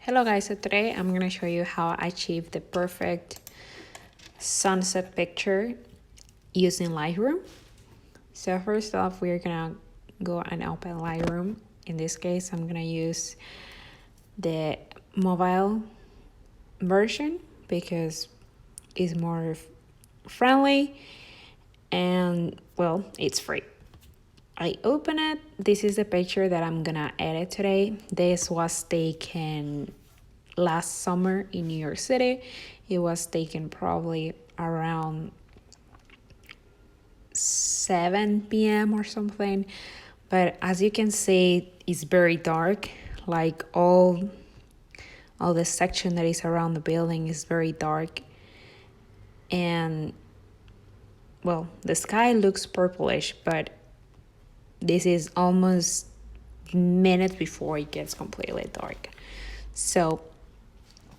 Hello guys, so today I'm gonna show you how I achieve the perfect sunset picture using Lightroom. So first off, we're gonna go and open Lightroom. In this case, I'm gonna use the mobile version because it's more friendly and well, it's free. I open it. This is the picture that I'm gonna edit today. This was taken last summer in New York City. It was taken probably around 7 p.m. or something. But as you can see, it's very dark. Like all the section that is around the building is very dark. And well, the sky looks purplish, but this is almost minutes before it gets completely dark. So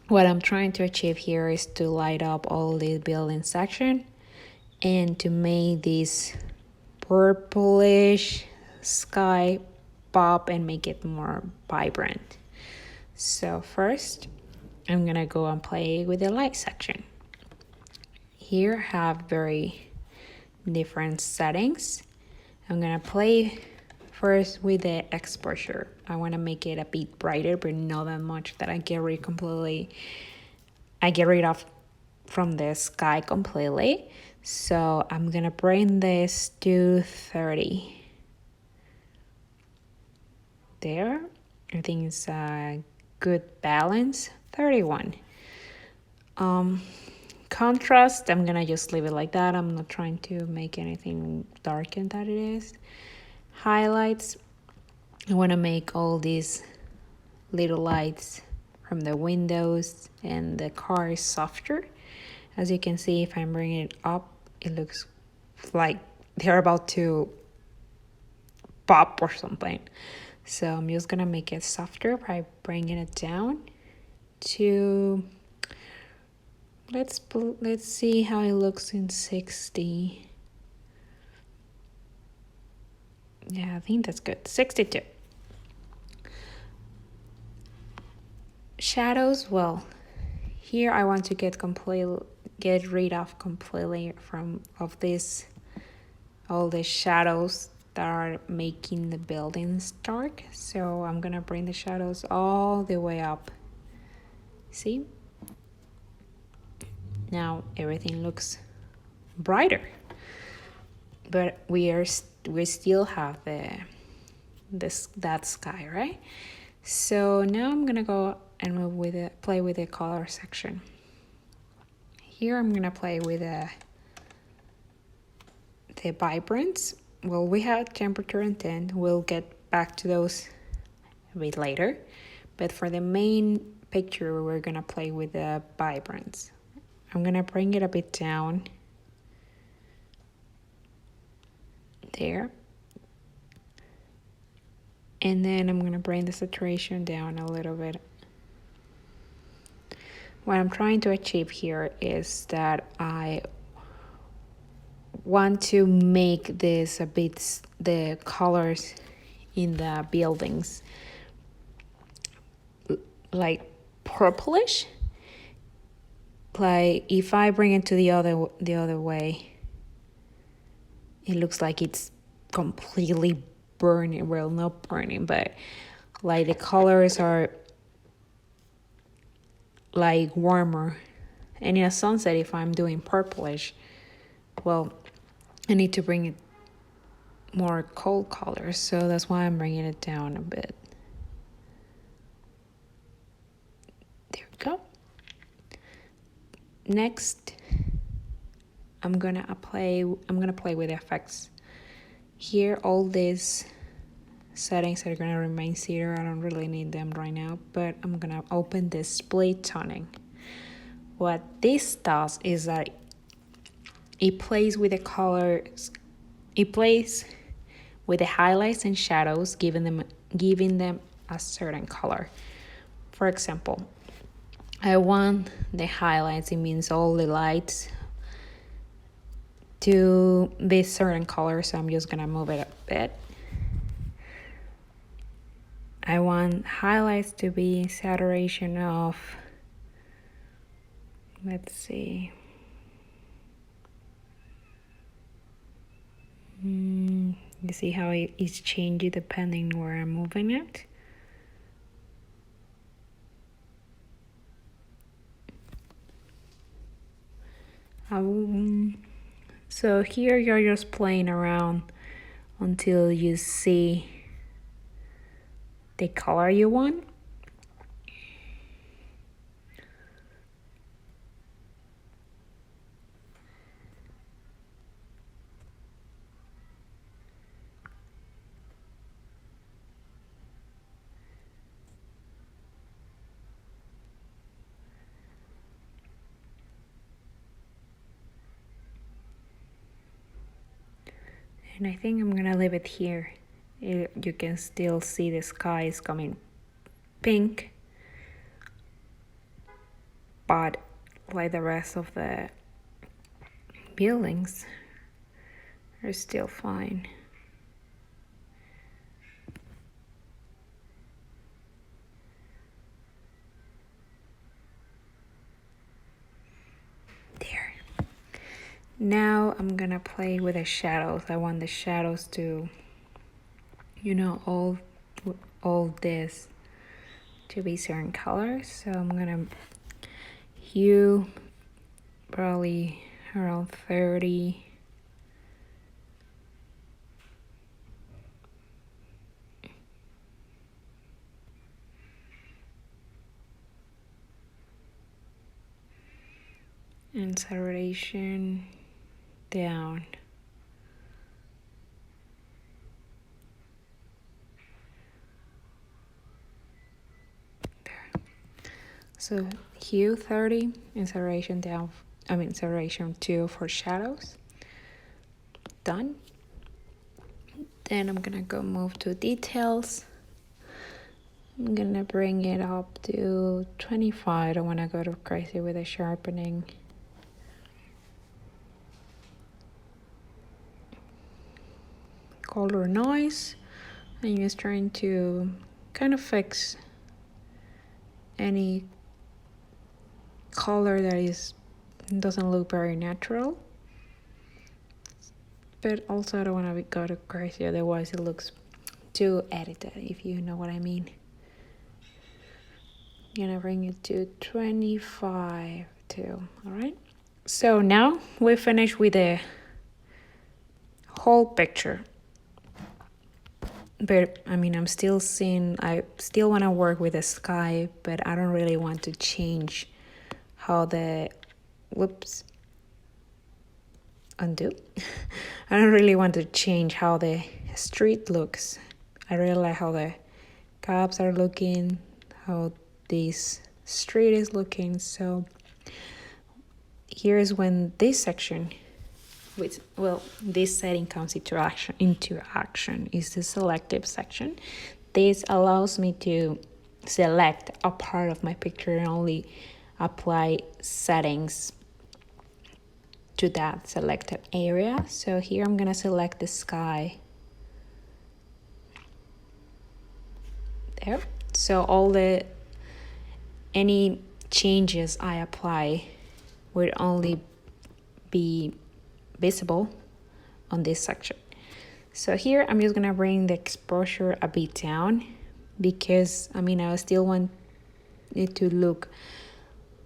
what I'm trying to achieve here is to light up all the building section and to make this purplish sky pop and make it more vibrant. So first, I'm gonna go and play with the light section. Here I have very different settings. I'm gonna play first with the exposure. I want to make it a bit brighter, but not that much that I get rid of from the sky completely. So I'm gonna bring this to 30. There, I think it's a good balance. 31. Contrast, I'm gonna just leave it like that. I'm not trying to make anything darker than it is. Highlights, I want to make all these little lights from the windows and the car softer. As you can see, if I'm bringing it up, it looks like they're about to pop or something. So I'm just gonna make it softer by bringing it down to, let's see how it looks in 60. Yeah, I think that's good. 62. Shadows, well, here I want to get rid of completely of this, all the shadows that are making the buildings dark. So I'm gonna bring the shadows all the way up. See? Now everything looks brighter, but we still have that sky, right? So now I'm gonna go and play with the color section. Here I'm gonna play with the Vibrance. Well, we have temperature and tint. We'll get back to those a bit later. But for the main picture, we're gonna play with the Vibrance. I'm gonna bring it a bit down. There. And then I'm gonna bring the saturation down a little bit. What I'm trying to achieve here is that I want to make this a bit, the colors in the buildings like purplish. Like if I bring it to the other way, it looks like it's completely burning. Well, not burning, but like the colors are like warmer. And in a sunset, if I'm doing purplish, well, I need to bring it more cold colors, so that's why I'm bringing it down a bit. There we go. Next, I'm gonna play with effects. Here, all these settings are gonna remain zero. I don't really need them right now, but I'm gonna open this split toning. What this does is that it plays with the colors. It plays with the highlights and shadows, giving them a certain color. For example, I want the highlights, it means all the lights, to be certain color, so I'm just gonna move it a bit. I want highlights to be saturation of, let's see, you see how it is changing depending where I'm moving it. So here you're just playing around until you see the color you want. And I think I'm gonna leave it here. You can still see the sky is coming pink, but like the rest of the buildings are still fine. There. Now I'm gonna play with the shadows. I want the shadows to, you know, all this to be certain colors. So I'm gonna hue probably around 30. And saturation down. So hue 30 and saturation down, saturation 2 for shadows. Done. Then I'm gonna go move to details. I'm gonna bring it up to 25. I don't wanna go too crazy with the sharpening. Color noise. I'm just trying to kind of fix any color that doesn't look very natural. But also I don't want to go too crazy, otherwise it looks too edited, if you know what I mean. I'm gonna bring it to 25 too, all right? So now we finished with the whole picture. But I'm still seeing, I still want to work with the sky, but I don't really want to change how the, undo. I don't really want to change how the street looks. I really like how the cabs are looking, how this street is looking. So here's when this section, this setting comes into action is the selective section. This allows me to select a part of my picture and only apply settings to that selected area. So here I'm gonna select the sky. There. So any changes I apply would only be visible on this section. So here I'm just gonna bring the exposure a bit down because I still want it to look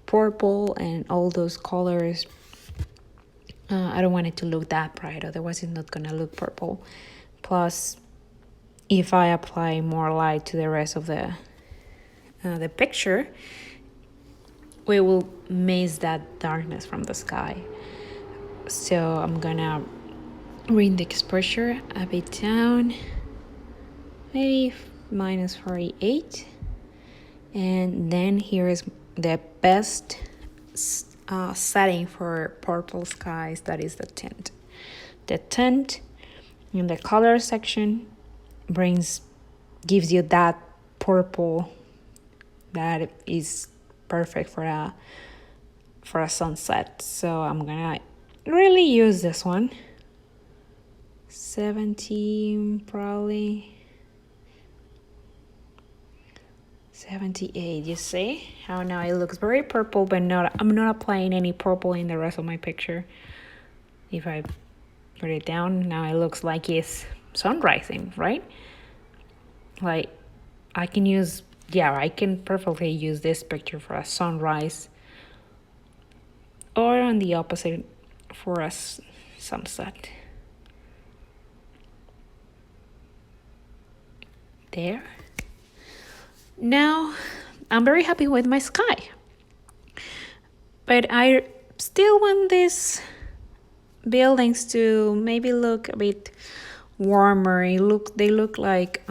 purple and all those colors. I don't want it to look that bright, otherwise it's not gonna look purple. Plus, if I apply more light to the rest of the picture, we will miss that darkness from the sky. So I'm gonna bring the exposure a bit down, maybe -48. And then here is the best setting for purple skies, that is the tint. The tint in the color section gives you that purple that is perfect for a sunset. So I'm gonna really use this one. 17 probably. 78. You see how now it looks very purple, but I'm not applying any purple in the rest of my picture. If I put it down, now it looks like it's sun rising, right? Like I can perfectly use this picture for a sunrise, or on the opposite for a sunset. There. Now I'm very happy with my sky, but I still want these buildings to maybe look a bit warmer. They look like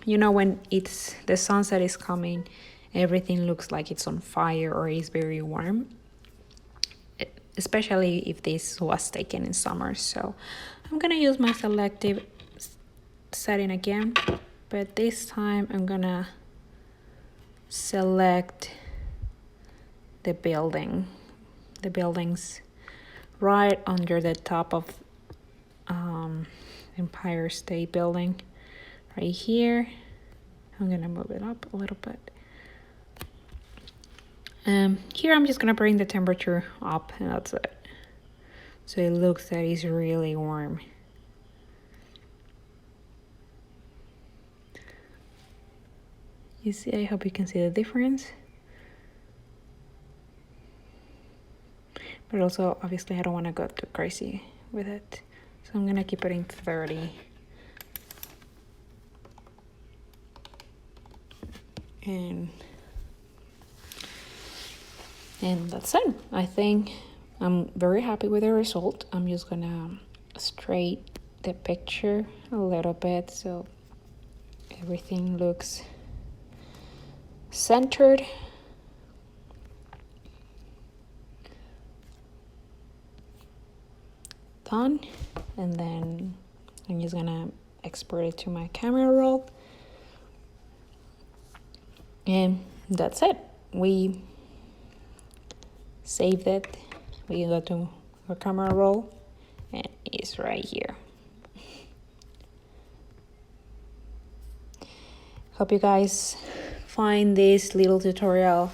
you know, when the sunset is coming, everything looks like it's on fire or is very warm, especially if this was taken in summer. So I'm gonna use my selective setting again, but this time I'm gonna select the buildings right under the top of Empire State Building, right here. I'm gonna move it up a little bit. Here I'm just gonna bring the temperature up, and that's it. So it looks that it's really warm. You see, I hope you can see the difference. But also, obviously, I don't want to go too crazy with it. So I'm gonna keep it in 30. And that's it. I think I'm very happy with the result. I'm just gonna straighten the picture a little bit so everything looks centered. Done. And then I'm just gonna export it to my camera roll. And that's it. We saved it. We go to our camera roll, and it's right here. Hope you guys find this little tutorial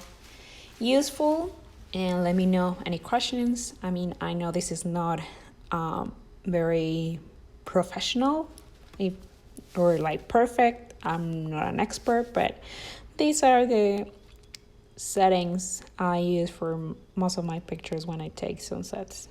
useful, and let me know any questions. I mean, I know this is not very professional or like perfect. I'm not an expert, but these are the settings I use for most of my pictures when I take sunsets.